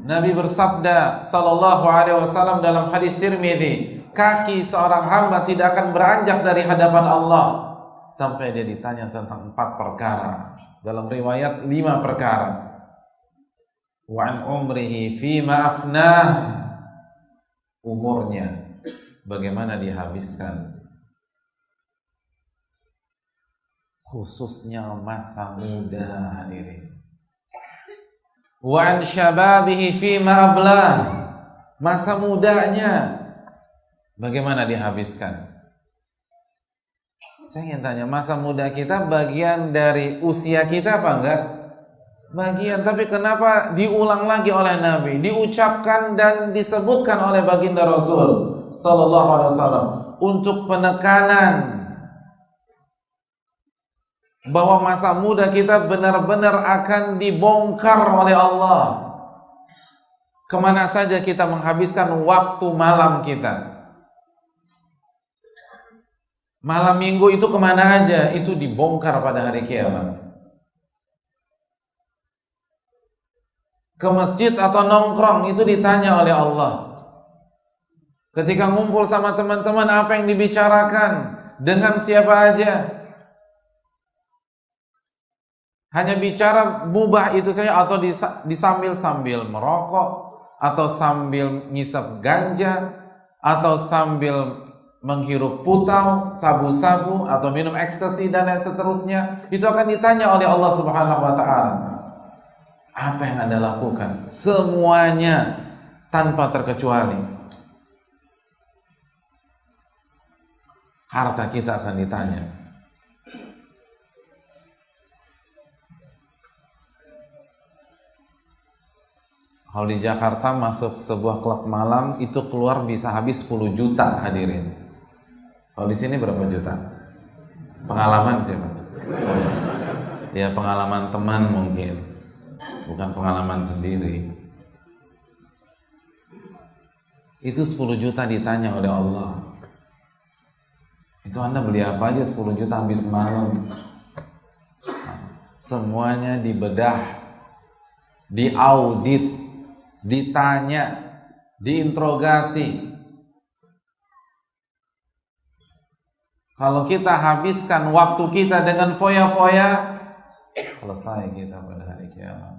Nabi bersabda sallallahu alaihi wasallam dalam hadis Tirmidzi, kaki seorang hamba tidak akan beranjak dari hadapan Allah sampai dia ditanya tentang 4 perkara. Dalam riwayat 5 perkara. Wa an umrihi fima afnah, umurnya bagaimana dihabiskan, khususnya masa muda, hadirin. Wa an syababihi fima ablah, masa mudanya bagaimana dihabiskan. Saya ingin tanya, masa muda kita bagian dari usia kita apa enggak? Bagian, tapi kenapa diulang lagi oleh Nabi, diucapkan dan disebutkan oleh baginda Rasul sallallahu alaihi wasallam untuk penekanan bahwa masa muda kita benar-benar akan dibongkar oleh Allah. Kemana saja kita menghabiskan waktu malam kita, malam minggu itu kemana aja, itu dibongkar pada hari kiamat. Ke masjid atau nongkrong itu ditanya oleh Allah. Ketika ngumpul sama teman-teman, apa yang dibicarakan, dengan siapa aja. Hanya bicara mubah itu saja, atau sambil merokok, atau sambil ngisap ganja, atau sambil menghirup putau, sabu-sabu, atau minum ekstasi dan seterusnya. Itu akan ditanya oleh Allah Subhanahu wa taala. Apa yang Anda lakukan? Semuanya tanpa terkecuali. Harta kita akan ditanya. Kalau di Jakarta masuk sebuah klub malam itu keluar bisa habis 10 juta, hadirin. Kalau di sini berapa juta? Pengalaman sih, Pak. Ya pengalaman teman mungkin, bukan pengalaman sendiri. Itu 10 juta ditanya oleh Allah. Itu Anda beli apa aja 10 juta habis malam? Semuanya dibedah, diaudit, ditanya, diinterogasi. Kalau kita habiskan waktu kita dengan foya-foya, selesai kita pada hari kiamat.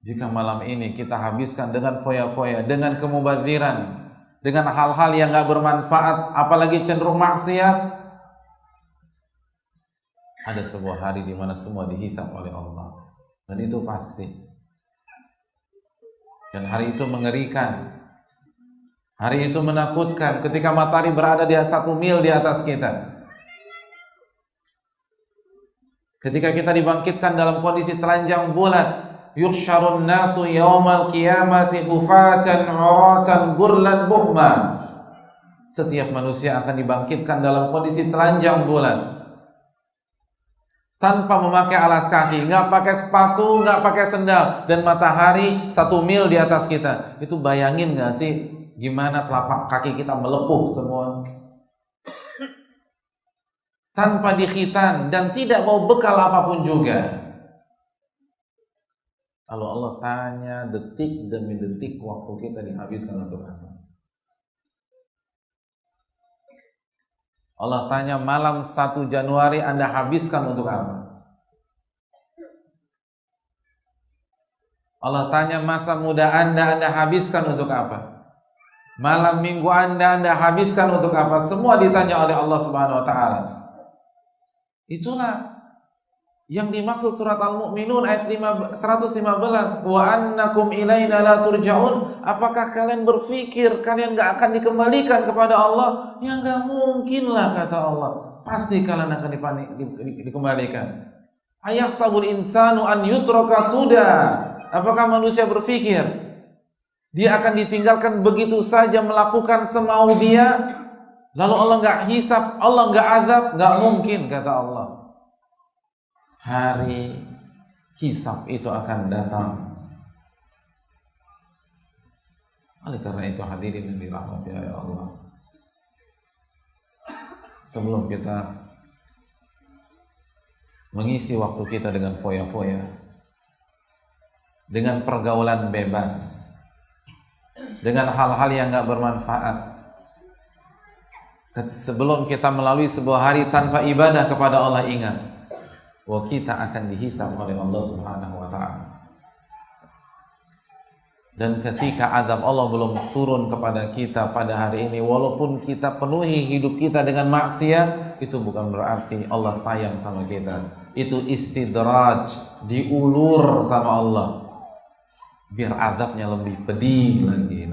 Jika malam ini kita habiskan dengan foya-foya, dengan kemubadziran, dengan hal-hal yang gak bermanfaat, apalagi cenderung maksiat, ada sebuah hari di mana semua dihisab oleh Allah, dan itu pasti. Dan hari itu mengerikan, hari itu menakutkan. Ketika matahari berada di 1 mil di atas kita, ketika kita dibangkitkan dalam kondisi telanjang bulat, yuhsyarun nasu yaumal qiyamati hufatan uratan gurlan buhma. Setiap manusia akan dibangkitkan dalam kondisi telanjang bulat, tanpa memakai alas kaki, nggak pakai sepatu, nggak pakai sendal, dan matahari 1 mil di atas kita. Itu bayangin nggak sih gimana telapak kaki kita melepuh semua, tanpa dikhitan dan tidak mau bekal apapun juga. Kalau Allah tanya, detik demi detik waktu kita dihabiskan untuk apa? Allah tanya, malam 1 Januari Anda habiskan untuk apa? Allah tanya, masa muda Anda habiskan untuk apa? Malam minggu Anda habiskan untuk apa? Semua ditanya oleh Allah Subhanahu wa taala. Itulah yang dimaksud surat Al-Mu'minun ayat 115, wa annakum ilaina la turja'un. Apakah kalian berpikir kalian gak akan dikembalikan kepada Allah? Ya gak mungkin lah, kata Allah. Pasti kalian akan dikembalikan. Ayahsabul insanu an yutraka suda. Apakah manusia berpikir dia akan ditinggalkan begitu saja melakukan semau dia, lalu Allah gak hisab, Allah gak azab? Gak mungkin, kata Allah. Hari hisab itu akan datang. Oleh karena itu hadirin yang dirahmati oleh Allah, sebelum kita mengisi waktu kita dengan foya-foya, dengan pergaulan bebas, dengan hal-hal yang gak bermanfaat. Sebelum kita melalui sebuah hari tanpa ibadah kepada Allah, ingat bahwa kita akan dihisab oleh Allah Subhanahu wa ta'ala. Dan ketika azab Allah belum turun kepada kita pada hari ini, walaupun kita penuhi hidup kita dengan maksiat, itu bukan berarti Allah sayang sama kita. Itu istidraj, diulur sama Allah biar azabnya lebih pedih lagi.